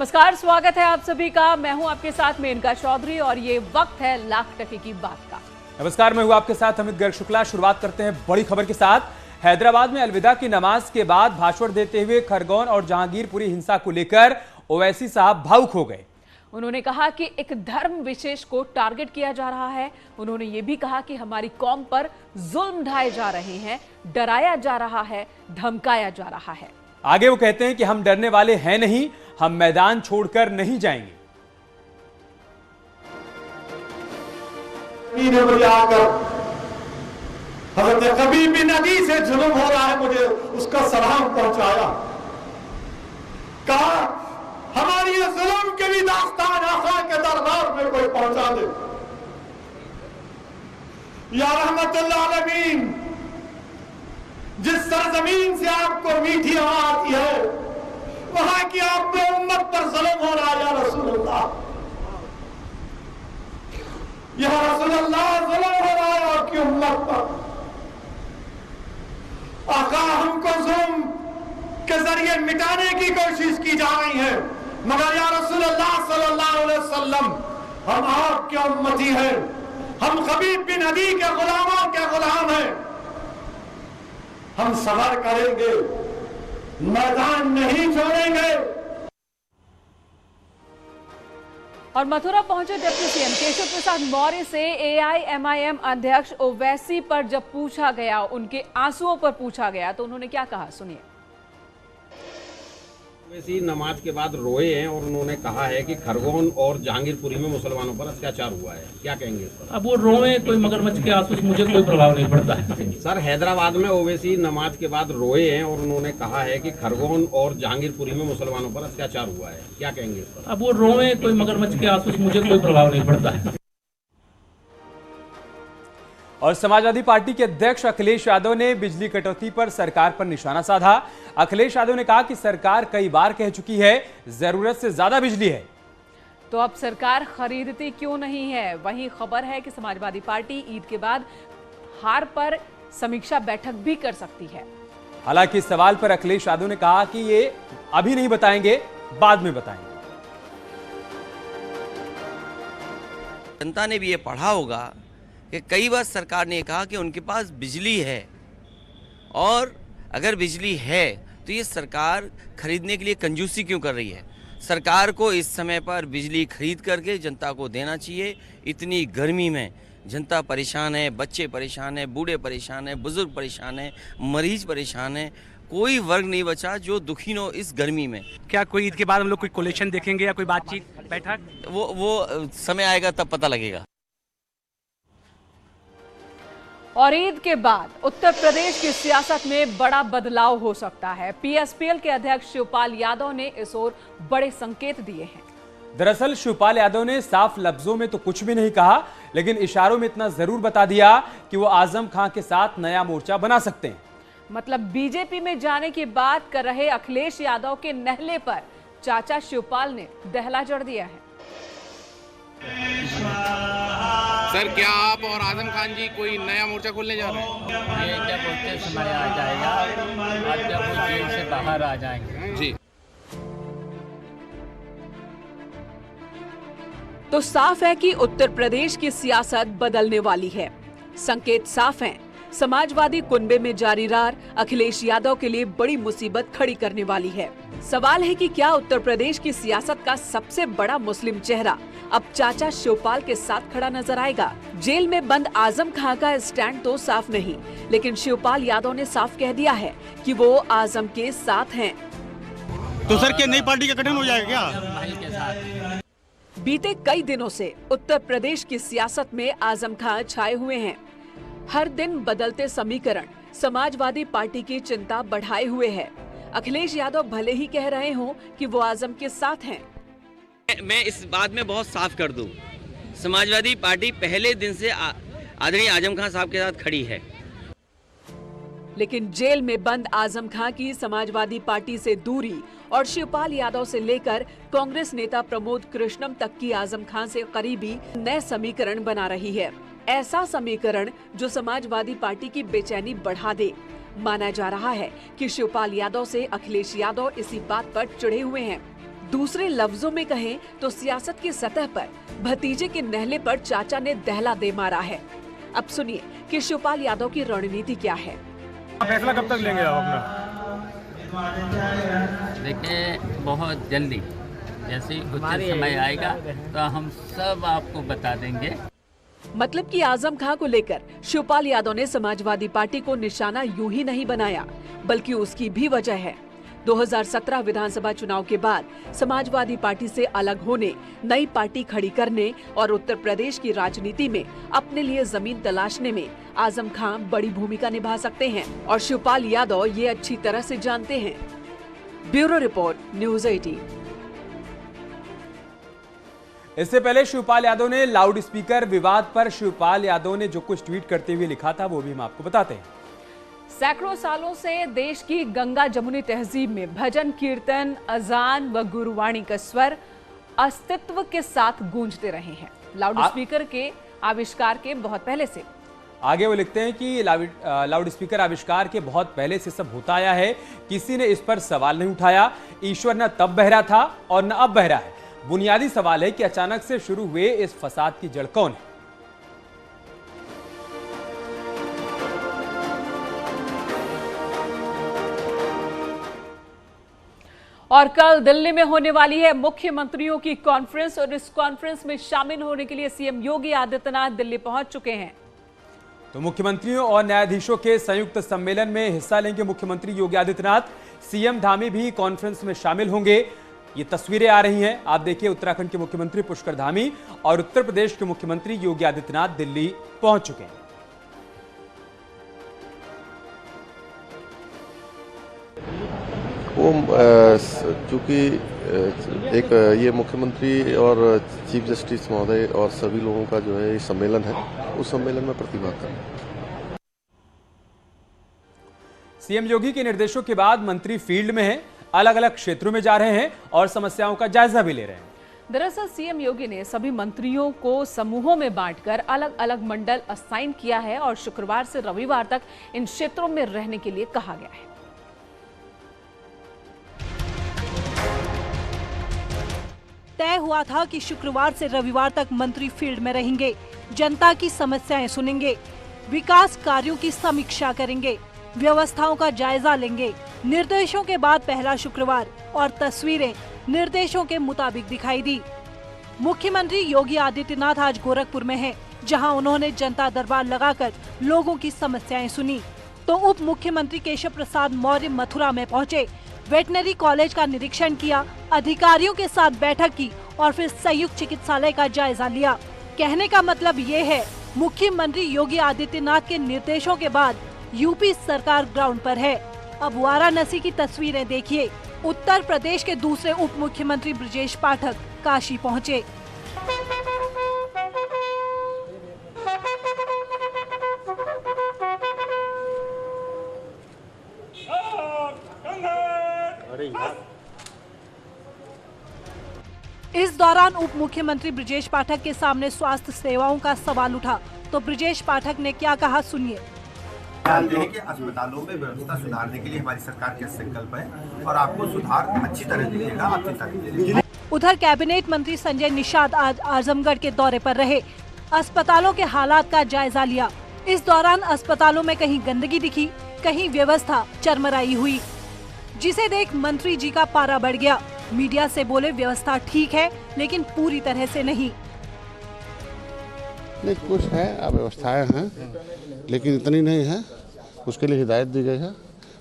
नमस्कार, स्वागत है आप सभी का। मैं हूं आपके साथ मेनका चौधरी और ये वक्त है लाख टके की बात का। नमस्कार, मैं हूं आपके साथ अमित गर्ग शुक्ला। शुरुआत करते हैं बड़ी खबर के साथ। हैदराबाद में अलविदा की नमाज के बाद भाषण देते हुए खरगोन और जहांगीरपुरी हिंसा को लेकर ओवैसी साहब भावुक हो गए। उन्होंने कहा कि एक धर्म विशेष को टारगेट किया जा रहा है। उन्होंने ये भी कहा कि हमारी कौम पर जुल्म ढाए जा रहे हैं, डराया जा रहा है, धमकाया जा रहा है। आगे वो कहते हैं कि हम डरने वाले हैं नहीं, हम मैदान छोड़कर नहीं जाएंगे। हज़रत कबीर बिन अदी से जुल्म हो रहा है, मुझे उसका सलाम पहुंचाया। कहा हमारी ये जुल्म के भी दास्तान आका के दरबार में कोई पहुंचा दे। या रहमतुल्लाह अलमीन, जिस सरजमीन से आपको मीठी हवा आती है, वहां की आपने उम्मत पर जुल्म हो रहा है। या रसूलुल्लाह, या रसूलुल्लाह, जुल्म हो रहा है आपकी उम्मत पर। आका, हमको जुल्म के जरिए मिटाने की कोशिश की जा रही है, मगर या रसूलुल्लाह सल्लल्लाहु अलैहि वसल्लम, हम आपके उम्मती हैं, हम कबीर बिन अदी के गुलामों के गुलाम हैं। हम सबर करेंगे, मैदान नहीं छोड़ेंगे। और मथुरा पहुंचे डिप्टी सीएम केशव प्रसाद मौर्य से एआईएमआईएम अध्यक्ष ओवैसी पर जब पूछा गया, उनके आंसुओं पर पूछा गया, तो उन्होंने क्या कहा, सुनिए। ओवैसी नमाज के बाद रोए हैं और उन्होंने कहा है कि खरगोन और जहांगीरपुरी में मुसलमानों पर अत्याचार हुआ है। क्या कहेंगे इस पर? अब वो रोए कोई मगरमच्छ के आंसू से मुझे कोई प्रभाव नहीं पड़ता है। सर, हैदराबाद में ओवैसी नमाज के बाद रोए हैं और उन्होंने कहा है कि खरगोन और जहांगीरपुरी में मुसलमानों पर अत्याचार हुआ है। क्या कहेंगे इस पर? अब वो रोए कोई मगरमच्छ के आंसू से मुझे कोई प्रभाव नहीं पड़ता है। और समाजवादी पार्टी के अध्यक्ष अखिलेश यादव ने बिजली कटौती पर सरकार पर निशाना साधा। अखिलेश यादव ने कहा कि सरकार कई बार कह चुकी है जरूरत से ज्यादा बिजली है, तो अब सरकार खरीदती क्यों नहीं है। वहीं खबर है कि समाजवादी पार्टी ईद के बाद हार पर समीक्षा बैठक भी कर सकती है। हालांकि इस सवाल पर अखिलेश यादव ने कहा कि ये अभी नहीं बताएंगे, बाद में बताएंगे। जनता ने भी ये पढ़ा होगा कि कई बार सरकार ने कहा कि उनके पास बिजली है, और अगर बिजली है तो ये सरकार खरीदने के लिए कंजूसी क्यों कर रही है। सरकार को इस समय पर बिजली खरीद करके जनता को देना चाहिए। इतनी गर्मी में जनता परेशान है, बच्चे परेशान है, बूढ़े परेशान है, बुजुर्ग परेशान है, मरीज परेशान है। कोई वर्ग नहीं बचा जो दुखी न हो इस गर्मी में। क्या कोई ईद के बाद हम लोग कोई कोलेशन देखेंगे या कोई बातचीत बैठक? वो समय आएगा तब पता लगेगा। और ईद के बाद उत्तर प्रदेश की सियासत में बड़ा बदलाव हो सकता है। पीएसपीएल के अध्यक्ष शिवपाल यादव ने इस ओर बड़े संकेत दिए हैं। दरअसल शिवपाल यादव ने साफ लफ्जों में तो कुछ भी नहीं कहा, लेकिन इशारों में इतना जरूर बता दिया कि वो आजम खां के साथ नया मोर्चा बना सकते हैं। मतलब बीजेपी में जाने की बात कर रहे अखिलेश यादव के नहले पर चाचा शिवपाल ने दहला जड़ दिया है। सर, क्या आप और आजम खान जी कोई नया मोर्चा खोलने जा रहे हैं? ये जब उसके समय आ जाएगा और जब वो जेल से बाहर आ जाएंगे जी। तो साफ है कि उत्तर प्रदेश की सियासत बदलने वाली है। संकेत साफ हैं। समाजवादी कुनबे में जारी रार अखिलेश यादव के लिए बड़ी मुसीबत खड़ी करने वाली है। सवाल है कि क्या उत्तर प्रदेश की सियासत का सबसे बड़ा मुस्लिम चेहरा अब चाचा शिवपाल के साथ खड़ा नजर आएगा। जेल में बंद आजम खां का स्टैंड तो साफ नहीं, लेकिन शिवपाल यादव ने साफ कह दिया है कि वो आजम के साथ हैं। तो सर क्या नई पार्टी का गठन हो जाएगा क्या? भाई के साथ बीते कई दिनों से उत्तर प्रदेश की सियासत में आजम खां छाए हुए हैं। हर दिन बदलते समीकरण समाजवादी पार्टी की चिंता बढ़ाए हुए है। अखिलेश यादव भले ही कह रहे हों कि वो आजम के साथ हैं। मैं इस बात में बहुत साफ कर दूं, समाजवादी पार्टी पहले दिन से आदरणीय आजम खान साहब के साथ खड़ी है। लेकिन जेल में बंद आजम खां की समाजवादी पार्टी से दूरी और शिवपाल यादव से लेकर कांग्रेस नेता प्रमोद कृष्णम तक की आजम खां से करीबी नए समीकरण बना रही है। ऐसा समीकरण जो समाजवादी पार्टी की बेचैनी बढ़ा दे। माना जा रहा है कि शिवपाल यादव से अखिलेश यादव इसी बात पर चिढ़े हुए हैं। दूसरे लफ्जों में कहें तो सियासत की सतह पर भतीजे के नहले पर चाचा ने दहला दे मारा है। अब सुनिए कि शिवपाल यादव की रणनीति क्या है। फैसला कब तक लेंगे आप अपना? देखिए, बहुत जल्दी जैसे उचित समय आएगा तो हम सब आपको बता देंगे। मतलब कि आजम खां को लेकर शिवपाल यादव ने समाजवादी पार्टी को निशाना यूं ही नहीं बनाया, बल्कि उसकी भी वजह है। 2017 विधानसभा चुनाव के बाद समाजवादी पार्टी से अलग होने, नई पार्टी खड़ी करने और उत्तर प्रदेश की राजनीति में अपने लिए जमीन तलाशने में आजम खां बड़ी भूमिका निभा सकते हैं और शिवपाल यादव ये अच्छी तरह से जानते हैं। Bureau report, news 18। इससे पहले शिवपाल यादव ने लाउड स्पीकर विवाद पर शिवपाल यादव ने जो कुछ ट्वीट करते हुए लिखा था वो भी हम आपको बताते हैं। सैकड़ों सालों से देश की गंगा जमुनी तहजीब में भजन, कीर्तन, अजान व गुरुवाणी का स्वर अस्तित्व के साथ गूंजते रहे हैं, लाउड स्पीकर के आविष्कार के बहुत पहले से। आगे वो लिखते हैं कि लाउड स्पीकर आविष्कार के बहुत पहले से सब होता आया है, किसी ने इस पर सवाल नहीं उठाया। ईश्वर न तब बहरा था और न अब बहरा है। बुनियादी सवाल है कि अचानक से शुरू हुए इस फसाद की जड़ कौन है। और कल दिल्ली में होने वाली है मुख्यमंत्रियों की कॉन्फ्रेंस और इस कॉन्फ्रेंस में शामिल होने के लिए सीएम योगी आदित्यनाथ दिल्ली पहुंच चुके हैं। तो मुख्यमंत्रियों और न्यायाधीशों के संयुक्त सम्मेलन में हिस्सा लेंगे मुख्यमंत्री योगी आदित्यनाथ। सीएम धामी भी कॉन्फ्रेंस में शामिल होंगे। ये तस्वीरें आ रही हैं, आप देखिए। उत्तराखंड के मुख्यमंत्री पुष्कर धामी और उत्तर प्रदेश के मुख्यमंत्री योगी आदित्यनाथ दिल्ली पहुंच चुके हैं। वो चूंकि एक ये मुख्यमंत्री और चीफ जस्टिस महोदय और सभी लोगों का जो है सम्मेलन है, उस सम्मेलन में प्रतिभाग करना। सीएम योगी के निर्देशों के बाद मंत्री फील्ड में हैं, अलग अलग क्षेत्रों में जा रहे हैं और समस्याओं का जायजा भी ले रहे हैं। दरअसल सीएम योगी ने सभी मंत्रियों को समूहों में बांटकर अलग अलग मंडल असाइन किया है और शुक्रवार से रविवार तक इन क्षेत्रों में रहने के लिए कहा गया है। तय हुआ था कि शुक्रवार से रविवार तक मंत्री फील्ड में रहेंगे, जनता की समस्याएं सुनेंगे, विकास कार्यों की समीक्षा करेंगे, व्यवस्थाओं का जायजा लेंगे। निर्देशों के बाद पहला शुक्रवार और तस्वीरें निर्देशों के मुताबिक दिखाई दी। मुख्यमंत्री योगी आदित्यनाथ आज गोरखपुर में हैं, जहां उन्होंने जनता दरबार लगाकर लोगों की समस्याएं सुनी। तो उप मुख्यमंत्री केशव प्रसाद मौर्य मथुरा में पहुंचे, वेटनरी कॉलेज का निरीक्षण किया, अधिकारियों के साथ बैठक की और फिर संयुक्त चिकित्सालय का जायजा लिया। कहने का मतलब ये है, मुख्यमंत्री योगी आदित्यनाथ के निर्देशों के बाद यूपी सरकार ग्राउंड पर है। अब वाराणसी की तस्वीरें देखिए। उत्तर प्रदेश के दूसरे उप मुख्यमंत्री ब्रजेश पाठक काशी पहुंचे। इस दौरान उप मुख्यमंत्री ब्रजेश पाठक के सामने स्वास्थ्य सेवाओं का सवाल उठा। तो ब्रजेश पाठक ने क्या कहा, सुनिए। कि अस्पतालों में व्यवस्था सुधारने के लिए हमारी सरकार का संकल्प है और आपको सुधार अच्छी तरह दिखेगा, आप चिंता कीजिए। उधर कैबिनेट मंत्री संजय निषाद आज आजमगढ़ के दौरे पर रहे, अस्पतालों के हालात का जायजा लिया। इस दौरान अस्पतालों में कहीं गंदगी दिखी, कहीं व्यवस्था चरमराई हुई, जिसे देख मंत्री जी का पारा बढ़ गया। मीडिया से बोले व्यवस्था ठीक है लेकिन पूरी तरह से नहीं। कुछ है, अव्यवस्थाएं हैं लेकिन इतनी नहीं है, उसके लिए हिदायत दी गई है।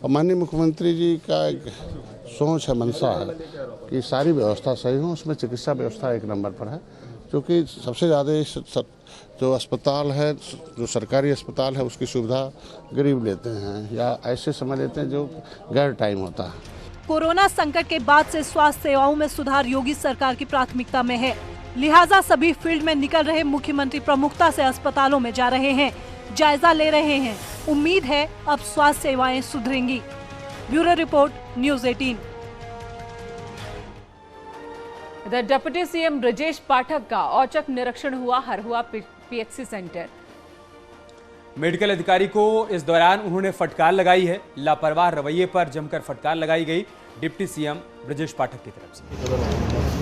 और माननीय मुख्यमंत्री जी का सोच है, मंशा है कि सारी व्यवस्था सही हो। उसमें चिकित्सा व्यवस्था एक नंबर पर है, क्योंकि सबसे ज़्यादा जो अस्पताल है, जो सरकारी अस्पताल है, उसकी सुविधा गरीब लेते हैं या ऐसे समय लेते हैं जो गैर टाइम होता है। कोरोना संकट के बाद से स्वास्थ्य सेवाओं में सुधार योगी सरकार की प्राथमिकता में है, लिहाजा सभी फील्ड में निकल रहे मुख्यमंत्री प्रमुखता से अस्पतालों में जा रहे हैं, जायजा ले रहे हैं। उम्मीद है अब स्वास्थ्य सेवाएं सुधरेंगी। Bureau report, news 18। इधर डिप्टी सीएम ब्रजेश पाठक का औचक निरीक्षण हुआ हरहुआ पीएचसी सेंटर। मेडिकल अधिकारी को इस दौरान उन्होंने फटकार लगाई है। लापरवाह रवैये पर जमकर फटकार लगाई गई डिप्टी सीएम ब्रजेश पाठक की तरफ से।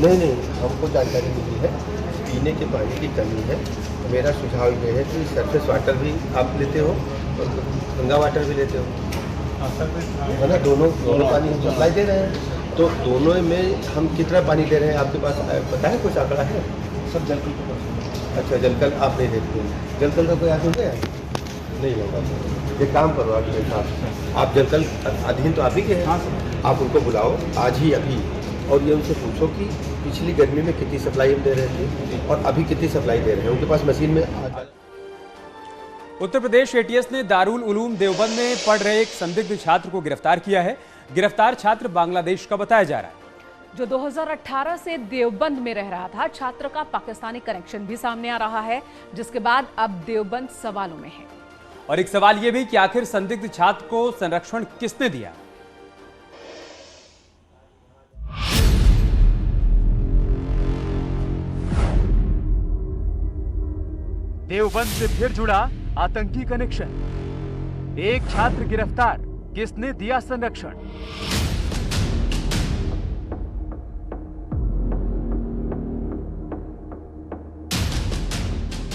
नहीं, हमको जानकारी मिली है पीने के पानी की कमी है। मेरा सुझाव ये है कि सरफेस वाटर भी आप लेते हो और गंगा वाटर भी लेते हो, है ना। दोनों पानी हम सप्लाई दे रहे हैं, तो दोनों में हम कितना पानी दे रहे हैं आपके पास पता है? कुछ आंकड़ा है? सब जलकल। अच्छा, जलकल आप नहीं देखते हैं। जलकल का कोई आंकड़ा है? नहीं होगा। ये काम करो आप जलकल अधीन तो आप ही के हैं, आप उनको बुलाओ आज ही अभी और ये उनसे पूछो कि पिछली गर्मी में कितनी सप्लाई हम दे रहे थे और अभी कितनी सप्लाई दे रहे हैं। उनके पास मशीन में उत्तर प्रदेश एटीएस ने दारुल उलूम देवबंद में पढ़ रहे एक संदिग्ध छात्र को गिरफ्तार किया है। गिरफ्तार छात्र बांग्लादेश का बताया जा रहा है। जो 2018 से देवबंद में रह रहा था, छात्र का पाकिस्तानी कनेक्शन भी सामने आ रहा है, जिसके बाद अब देवबंद सवालों में है। और एक सवाल यह भी कि आखिर संदिग्ध छात्र को संरक्षण किसने दिया। देवबंद से फिर जुड़ा आतंकी कनेक्शन, एक छात्र गिरफ्तार, किसने दिया संरक्षण।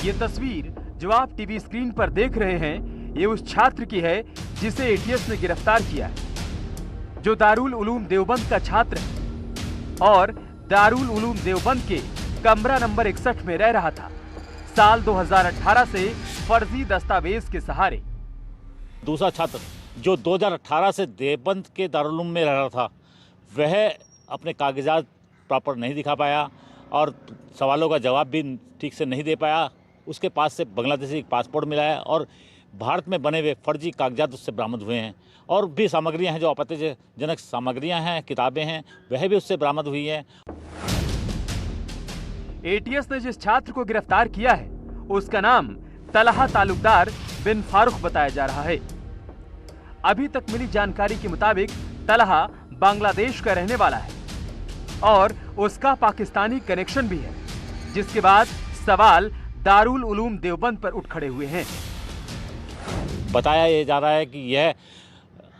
ये तस्वीर जो आप टीवी स्क्रीन पर देख रहे हैं, ये उस छात्र की है जिसे एटीएस ने गिरफ्तार किया है, जो दारुल उलूम देवबंद का छात्र है और दारुल उलूम देवबंद के कमरा नंबर 61 में रह रहा था। साल 2018 से फर्जी दस्तावेज के सहारे। दूसरा छात्र जो 2018 से देवबंद के दारुल उलूम में रह रहा था, वह अपने कागजात प्रॉपर नहीं दिखा पाया और सवालों का जवाब भी ठीक से नहीं दे पाया। उसके पास से बांग्लादेशी पासपोर्ट मिला है और भारत में बने हुए फर्जी कागजात उससे बरामद हुए हैं और भी सामग्रियां हैं जो आपत्तिजनक सामग्रियां हैं, किताबें हैं, वह भी उससे बरामद हुई हैं। एटीएस ने जिस छात्र को गिरफ्तार किया है, उसका नाम तलहा तालुकदार बिन फारूक बताया जा रहा है। अभी तक मिली जानकारी के मुताबिक तलहा बांग्लादेश का रहने वाला है और उसका पाकिस्तानी कनेक्शन भी है, जिसके बाद सवाल दारुल उलूम देवबंद पर उठ खड़े हुए हैं। बताया ये जा रहा है कि यह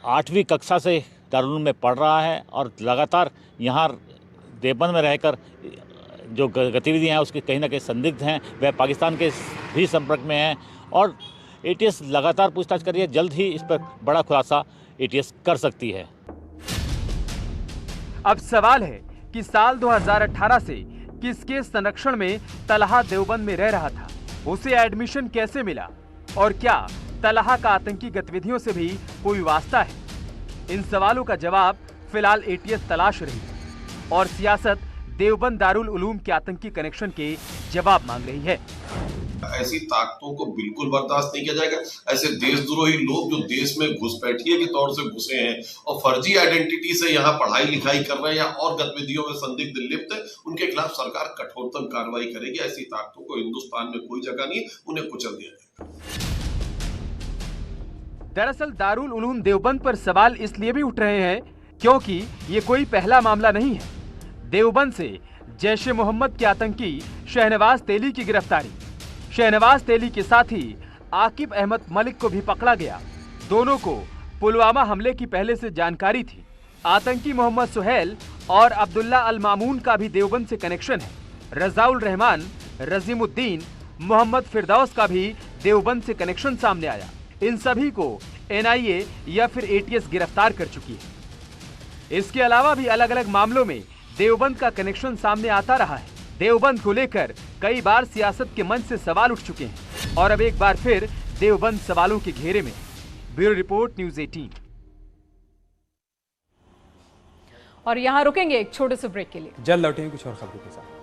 8वीं कक्षा से दारुल उलूम में पढ़ रहा है और लगातार यहाँ देवबंद में रहकर जो गतिविधियां हैं उसके कहीं ना कहीं संदिग्ध हैं। वह पाकिस्तान के भी संपर्क में हैं और एटीएस लगातार पूछताछ कर रही है। जल्द ही इस पर बड़ा खुलासा एटीएस कर सकती है। अब सवाल है कि साल 2018 से किसके संरक्षण में तलहा देवबंद में रह रहा था, उसे एडमिशन कैसे मिला और क्या तलहा का आतंकी गतिविधियों से भी कोई वास्ता है। इन सवालों का जवाब फिलहाल एटीएस तलाश रही है और सियासत देवबंद दारुल उलूम के आतंकी कनेक्शन के जवाब मांग रही है। ऐसी ताकतों को बिल्कुल बर्दाश्त नहीं किया जाएगा। ऐसे देशद्रोही लोग जो देश में घुसपैठिए के तौर से घुसे हैं और फर्जी आइडेंटिटी से यहाँ पढ़ाई लिखाई कर रहे हैं या और गतिविधियों में संदिग्ध लिप्त है, उनके खिलाफ सरकार कठोरतम कार्रवाई करेगी। ऐसी ताकतों को हिंदुस्तान में कोई जगह नहीं, उन्हें कुचल दिया जाएगा। दरअसल दारुल उलूम देवबंद पर सवाल इसलिए भी उठ रहे हैं क्योंकि ये कोई पहला मामला नहीं है। देवबंद से जैश-ए-मोहम्मद के आतंकी शहनवाज तेली की गिरफ्तारी, शहनवाज तेली के साथी आकिब अहमद मलिक को भी पकड़ा गया। दोनों को पुलवामा हमले की पहले से जानकारी थी। आतंकी मोहम्मद सुहेल और अब्दुल्ला अल मामून का भी देवबंद से कनेक्शन है। रजाउल रहमान, रजीमुद्दीन, मोहम्मद फिरदौस का भी देवबंद से कनेक्शन सामने आया। इन सभी को एनआईए या फिर एटीएस गिरफ्तार कर चुकी है। इसके अलावा भी अलग अलग मामलों में देवबंद का कनेक्शन सामने आता रहा है। देवबंद को लेकर कई बार सियासत के मंच से सवाल उठ चुके हैं और अब एक बार फिर देवबंद सवालों के घेरे में। Bureau report, news 18। और यहाँ रुकेंगे एक छोटे से ब्रेक के लिए। जल्द लौटेंगे कुछ और खबरों के साथ।